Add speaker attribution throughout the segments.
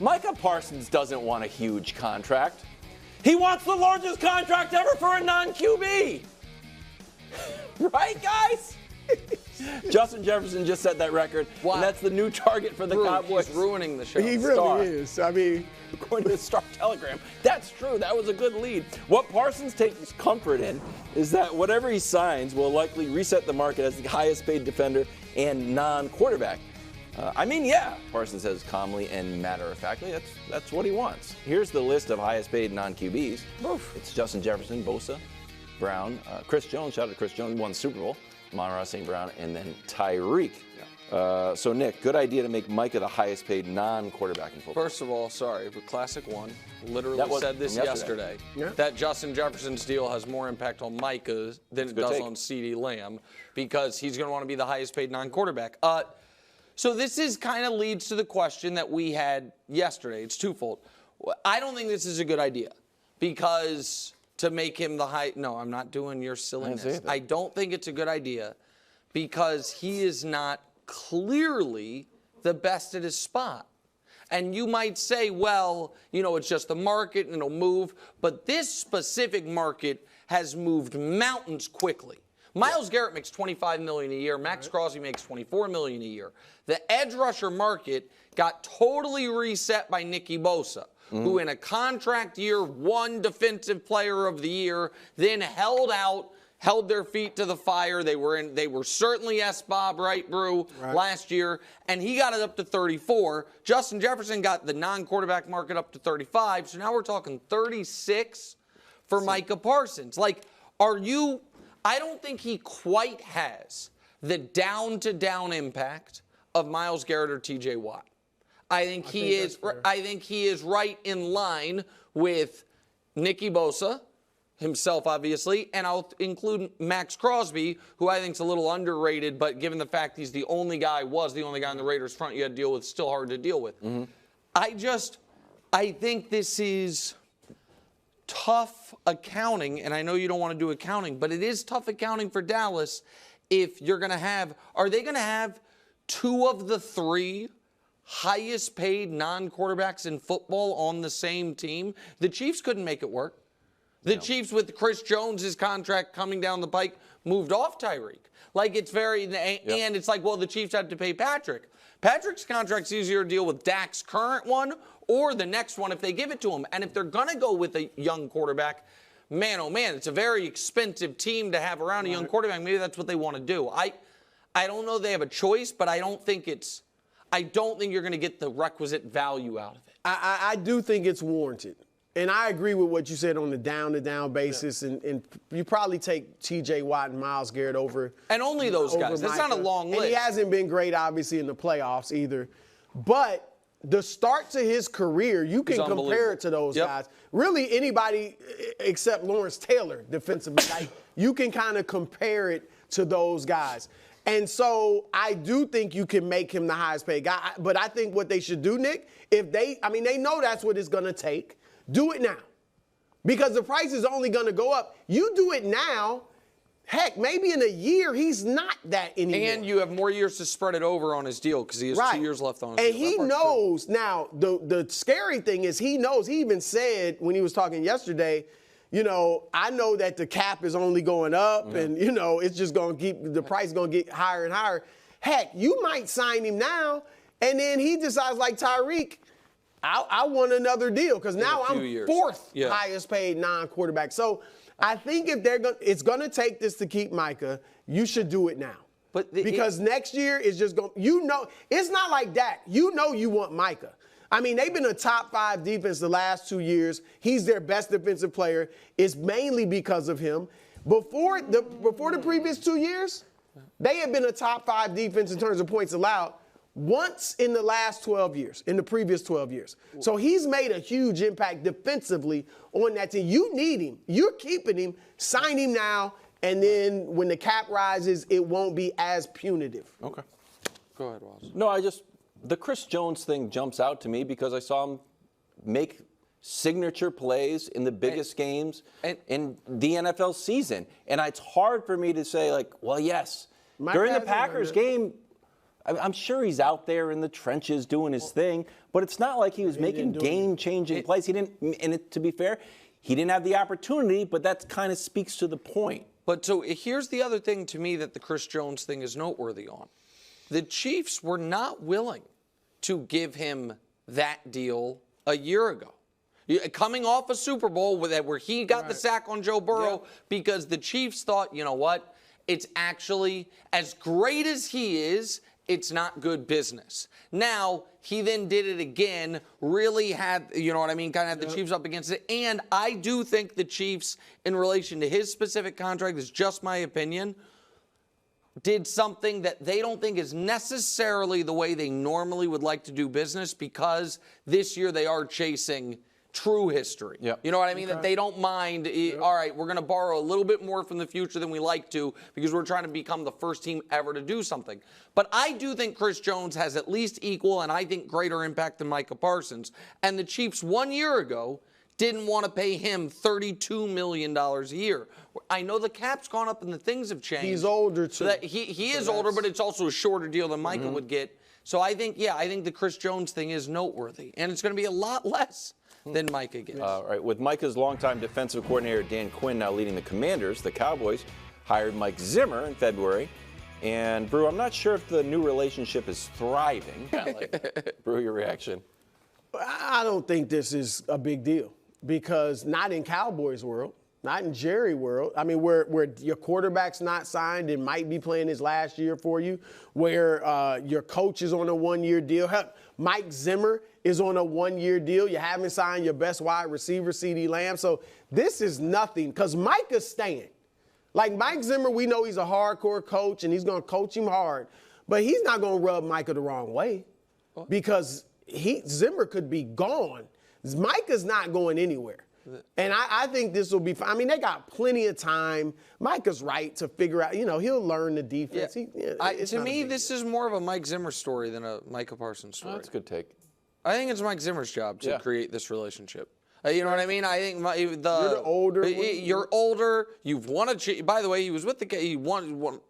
Speaker 1: Micah Parsons doesn't want a huge contract. He wants the largest contract ever for a non-QB. Right, guys? Justin Jefferson just set that record, and that's the new target for the Cowboys.
Speaker 2: He's ruining the show.
Speaker 3: He really is. I mean,
Speaker 1: according to the Star Telegram, that's true. That was a good lead. What Parsons takes comfort in is that whatever he signs will likely reset the market as the highest paid defender and non-quarterback. Parsons says calmly and matter-of-factly, that's what he wants. Here's the list of highest paid non-QBs. It's Justin Jefferson, Bosa, Brown, Chris Jones. Shout out to Chris Jones, won the Super Bowl. Amon-Ra St. Brown, and then Tyreek. So, Nick, good idea to make Micah the highest paid non-quarterback in football.
Speaker 2: First of all, sorry, but Classic One literally said this yesterday, that Justin Jefferson's deal has more impact on Micah than it does on CeeDee Lamb because he's going to want to be the highest paid non-quarterback. So this is kind of leads to the question that we had yesterday. It's twofold. I don't think this is a good idea because to make him the high. No, I'm not doing your silliness. I don't think it's a good idea because he is not clearly the best at his spot. And you might say, well, it's just the market and it'll move. But this specific market has moved mountains quickly. Myles Garrett makes $25 million a year. Max Crosby makes $24 million a year. The edge rusher market got totally reset by Nicky Bosa, who in a contract year won Defensive Player of the Year, then held their feet to the fire. They were certainly S-Bob Wright Brew last year, and he got it up to 34. Justin Jefferson got the non-quarterback market up to 35, so now we're talking 36 for Micah Parsons. I don't think he quite has the down-to-down impact of Myles Garrett or T.J. Watt. I think he is right in line with Nicky Bosa, himself obviously, and I'll include Max Crosby, who I think is a little underrated, but given the fact he's the only guy in the Raiders front you had to deal with, still hard to deal with. I think this is tough accounting, and I know you don't want to do accounting, but it is tough accounting for Dallas if you're going to have, are they going to have two of the three highest paid non-quarterbacks in football on the same team? The Chiefs couldn't make it work. The Chiefs, with Chris Jones' contract coming down the pike, moved off Tyreek. And it's like, well, the Chiefs had to pay Patrick. Patrick's contract's easier to deal with Dak's current one or the next one if they give it to him. And if they're going to go with a young quarterback, man, oh man, it's a very expensive team to have around a young quarterback. Maybe that's what they want to do. I don't know they have a choice, but I don't think you're going to get the requisite value out of it.
Speaker 3: I do think it's warranted. And I agree with what you said on the down-to-down basis, and you probably take T.J. Watt and Myles Garrett over.
Speaker 2: And only those guys. That's not a long list.
Speaker 3: And he hasn't been great, obviously, in the playoffs either. But the start to his career, you can compare it to those guys. Really, anybody except Lawrence Taylor, defensively, you can kind of compare it to those guys. And so I do think you can make him the highest paid guy. But I think what they should do, Nick, they know that's what it's going to take. Do it now. Because the price is only going to go up. You do it now, heck, maybe in a year he's not that anymore.
Speaker 2: And you have more years to spread it over on his deal because he has 2 years left on his deal.
Speaker 3: And he knows now, the scary thing is he knows, he even said when he was talking yesterday, I know that the cap is only going up and, it's just going to keep, the price is going to get higher and higher. Heck, you might sign him now and then he decides like Tyreek, I want another deal because now I'm fourth highest paid non-quarterback. So I think if it's going to take this to keep Micah, you should do it now. Because next year is just going, it's not like Dak. You want Micah. I mean, they've been a top 5 defense the last 2 years. He's their best defensive player. It's mainly because of him. Before the previous 2 years, they had been a top 5 defense in terms of points allowed once in the last 12 years, in the previous 12 years. So he's made a huge impact defensively on that team. You need him. You're keeping him. Sign him now, and then when the cap rises, it won't be as punitive.
Speaker 1: Okay.
Speaker 2: Go ahead, Ross.
Speaker 1: No, the Chris Jones thing jumps out to me because I saw him make signature plays in the biggest games in the NFL season. And it's hard for me to say, during the Packers game, I'm sure he's out there in the trenches doing his thing, but it's not like he was making game-changing plays. He didn't, and to be fair, he didn't have the opportunity, but that kind of speaks to the point.
Speaker 2: But so here's the other thing to me that the Chris Jones thing is noteworthy on. The Chiefs were not willing to give him that deal a year ago. Coming off a Super Bowl where he got the sack on Joe Burrow because the Chiefs thought, you know what, it's actually, as great as he is, it's not good business. Now, he then did it again, really had, you know what I mean, kind of had the Chiefs up against it. And I do think the Chiefs, in relation to his specific contract, is just my opinion, did something that they don't think is necessarily the way they normally would like to do business, because this year they are chasing true history. You know what I mean? That they don't mind, all right, we're going to borrow a little bit more from the future than we like to because we're trying to become the first team ever to do something. But I do think Chris Jones has at least equal and I think greater impact than Micah Parsons. And the Chiefs 1 year ago didn't want to pay him $32 million a year. I know the cap's gone up and the things have changed.
Speaker 3: He's older, too.
Speaker 2: So he is older, but it's also a shorter deal than Micah would get. So I think, I think the Chris Jones thing is noteworthy. And it's going to be a lot less than Micah gets.
Speaker 1: Right. With Micah's longtime defensive coordinator Dan Quinn now leading the Commanders, the Cowboys hired Mike Zimmer in February. And, Brew, I'm not sure if the new relationship is thriving. Brew, your reaction?
Speaker 3: I don't think this is a big deal, because not in Cowboys world, not in Jerry world. I mean, where your quarterback's not signed and might be playing his last year for you, where your coach is on a 1-year deal. Heck, Mike Zimmer is on a 1-year deal. You haven't signed your best wide receiver, CeeDee Lamb. So this is nothing, because Micah's staying. Like Mike Zimmer, we know he's a hardcore coach and he's going to coach him hard, but he's not going to rub Micah the wrong way, because Zimmer could be gone. Micah's not going anywhere. And I think this will be fine. I mean, they got plenty of time. Micah's right to figure out, he'll learn the defense.
Speaker 2: To me, this is more of a Mike Zimmer story than a Micah Parsons story.
Speaker 1: That's a good take.
Speaker 2: I think it's Mike Zimmer's job to create this relationship. You know what I mean? I think
Speaker 3: you're the older.
Speaker 2: You're older. You've won a. By the way, he was with the. He won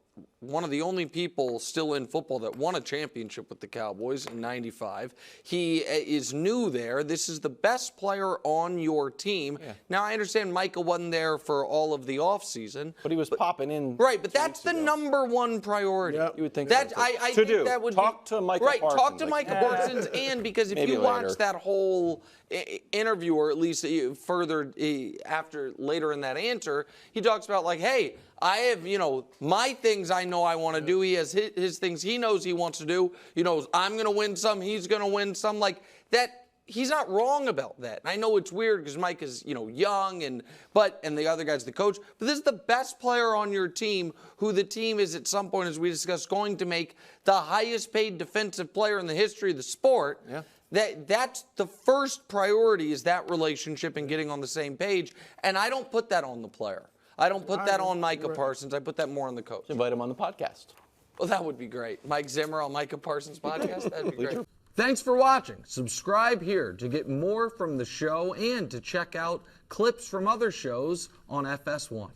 Speaker 2: one of the only people still in football that won a championship with the Cowboys in '95. He is new there. This is the best player on your team. Now, I understand Micah wasn't there for all of the offseason.
Speaker 1: But he was popping in.
Speaker 2: Right, but that's the number one priority.
Speaker 1: You would think
Speaker 2: that,
Speaker 1: so.
Speaker 2: I think that would
Speaker 1: talk to Micah Parsons.
Speaker 2: Talk to Micah Parsons, and because if you watch that whole interview, or at least further after later in that answer, he talks about like, hey, I have, my things I know I want to do. He has his things he knows he wants to do. I'm going to win some. He's going to win some. Like that, he's not wrong about that. And I know it's weird because Mike is, young and the other guy's the coach. But this is the best player on your team, who the team is at some point, as we discussed, going to make the highest paid defensive player in the history of the sport. That's the first priority, is that relationship and getting on the same page. And I don't put that on the player. I don't put that on Micah Parsons. I put that more on the coach.
Speaker 1: Invite him on the podcast.
Speaker 2: Well, that would be great. Mike Zimmer on Micah Parsons' podcast? That'd be great. Thanks for watching. Subscribe here to get more from the show and to check out clips from other shows on FS1.